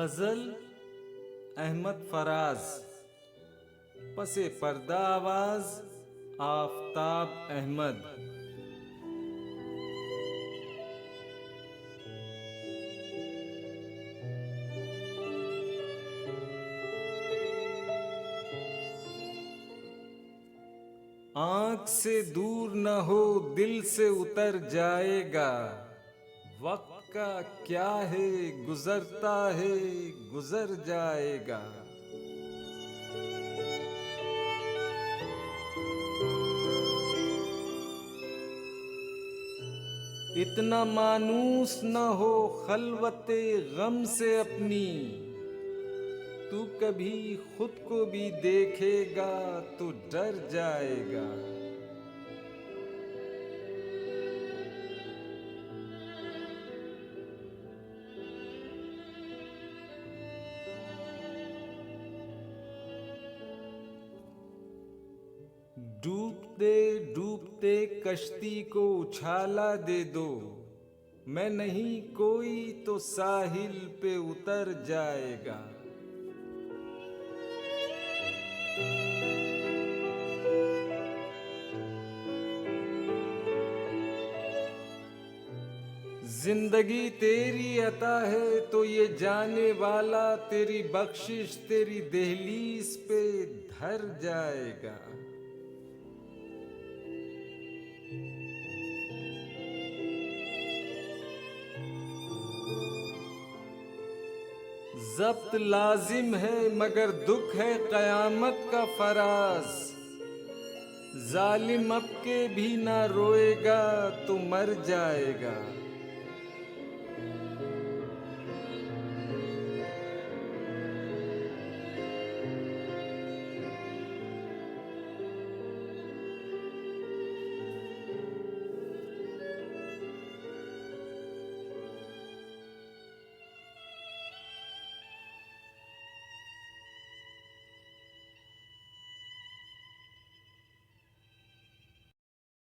गजल अहमद फराज। पसे पर्दा आवाज आफताब अहमद। आंख से दूर न हो दिल से उतर जाएगा। वक्त का क्या है गुजरता है गुजर जाएगा। इतना मानूस न हो खलवते गम से अपनी। तू कभी खुद को भी देखेगा तो डर जाएगा। डूबते डूबते कश्ती को उछाला दे दो। मैं नहीं कोई तो साहिल पे उतर जाएगा। जिंदगी तेरी अता है तो ये जाने वाला तेरी बख्शिश तेरी दहलीज पे धर जाएगा। ज़ब्त लाजिम है मगर दुख है क़यामत का फराज। जालिम अब के भी ना रोएगा तो मर जाएगा।